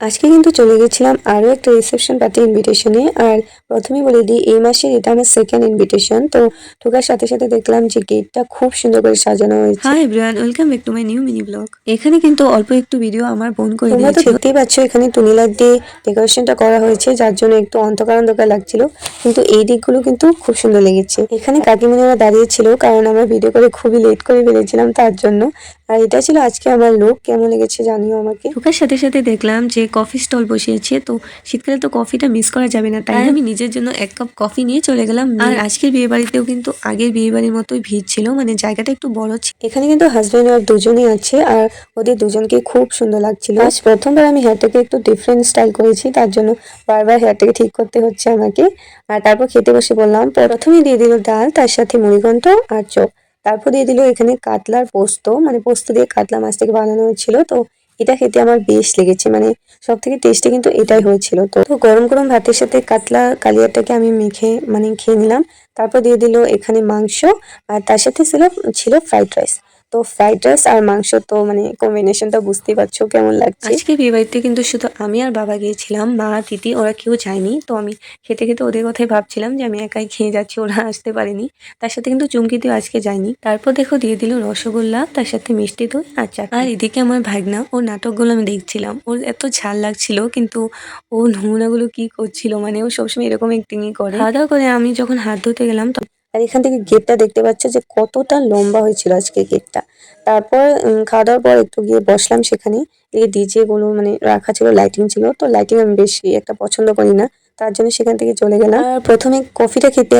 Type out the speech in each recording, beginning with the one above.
আজকে কিন্তু চলে গেছিলাম আরো একটা রিসেপশন পার্টি ইনভিটেশনে। আর প্রথমে বলে দিই, এই মাসের এটা আমার সেকেন্ড ইনভিটেশন। তো ঢোকার সাথে সাথে দেখলাম যে গেটটা খুব সুন্দর করে সাজানো হয়েছে। Hi everyone, welcome back to my new mini blog. এখানে কিন্তু অল্প একটু ভিডিও আমার বোন করে তোমরা তো দিয়েছিল। দেখতেই পাচ্ছ এখানে টুনি লাইট দিয়ে ডেকোরেশনটা করা হয়েছে, যার জন্য একটু অন্ধকার অন্ধকার লাগছিল, কিন্তু এই দিকগুলো কিন্তু খুব সুন্দর লেগেছে। এখানে কাকিমুনিরা দাঁড়িয়ে ছিল, কারণ আমরা ভিডিও করে খুবই লেট করে ফেলেছিলাম তার জন্য। আর এটা ছিল আজকে আমার লুক। কেমন লেগেছে জানিও আমাকে। ঢোকার সাথে সাথে দেখলাম যে কফি স্টল বসিয়েছে, তো শীতকালে তো কফিটা মিস করা যাবে না, তাই আমি নিজের জন্য এক কাপ কফি নিয়ে চলে গেলাম। আর আজকের বিয়ে বাড়িতেও কিন্তু আগের বিয়ে বাড়ির মতোই ভিড় ছিল, মানে জায়গাটা একটু বড় ছিল। এখানে কিন্তু হাজবেন্ড ওয়াইফ দুজনেই আছে, আর ওদের দুজনকে খুব সুন্দর লাগছিল। আজ প্রথমবার আমি হেয়ারটাকে একটু ডিফারেন্ট স্টাইল করেছি, তার জন্য বারবার হেয়ারটাকে ঠিক করতে হচ্ছে আমাকে। আর তারপর খেতে বসে বললাম। প্রথমে দিয়ে দিল ডাল, তার সাথে মুড়িঘন্ট আর চপ। তারপর দিয়ে দিল এখানে কাতলার পোস্ত, মানে পোস্ত দিয়ে কাতলা মাছ থেকে বানানো হয়েছিল। তো এটা খেতে আমার বেশ লেগেছে, মানে সব থেকে টেস্টি কিন্তু এটাই হয়েছিল। তো তো গরম গরম ভাতের সাথে কাতলা কালিয়াটাকে আমি মেখে মানে খেয়ে নিলাম। তারপর দিয়ে দিল এখানে মাংস, আর তার সাথে ছিল ফ্রাইড রাইস। তো ফ্রাইড রাইস আর মাংস, তো মানে কম্বিনেশনটা বুঝতেই পারছো কেমন লাগছে। আজকে বিয়ে বাড়িতে কিন্তু শুধু আমি আর বাবা গিয়েছিলাম, মা দিদি ওরা কেউ যায়নি। তো আমি খেতে খেতে ওদের কথাই ভাবছিলাম যে আমি একাই খেয়ে যাচ্ছি, ওরা আসতে পারেনি। তার সাথে কিন্তু চুমকিতেও আজকে যায়নি। তারপর দেখো দিয়ে দিল রসগোল্লা, তার সাথে মিষ্টি দই আর চাটনি। আর এদিকে আমার ভাগনা, ওর নাটকগুলো আমি দেখছিলাম, ওর এত ঝাল লাগছিল, কিন্তু ও নমুনাগুলো কি করছিল, মানে ও সবসময় এরকম একটিংই করে। খাওয়া দাওয়া করে আমি যখন হাত ধুতে গেলাম, আর এখান থেকে গেটটা দেখতে পাচ্ছ যে কতটা লম্বা হয়েছিল আজকে গেটটা। তারপর খাওয়া দাওয়ার পর একটু গিয়ে বসলাম সেখানে। এই ডিজে গুলো মানে রাখা ছিল, লাইটিং ছিল। তো লাইটিং আমি বেশি একটা পছন্দ করি না, তার জন্য সেখান থেকে চলে গেলাম। আর প্রথমে কফিটা খেতে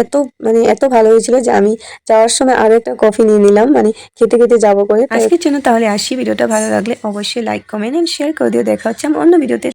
এত ভালো হয়েছিল যে আমি যাওয়ার সময় আরো একটা কফি নিয়ে নিলাম, মানে খেতে খেতে যাবো করে। আজকের জন্য তাহলে আসি। ভিডিওটা ভালো লাগলে অবশ্যই লাইক, কমেন্ট এন্ড শেয়ার করে দিও। দেখা হচ্ছে আমার অন্য ভিডিওতে।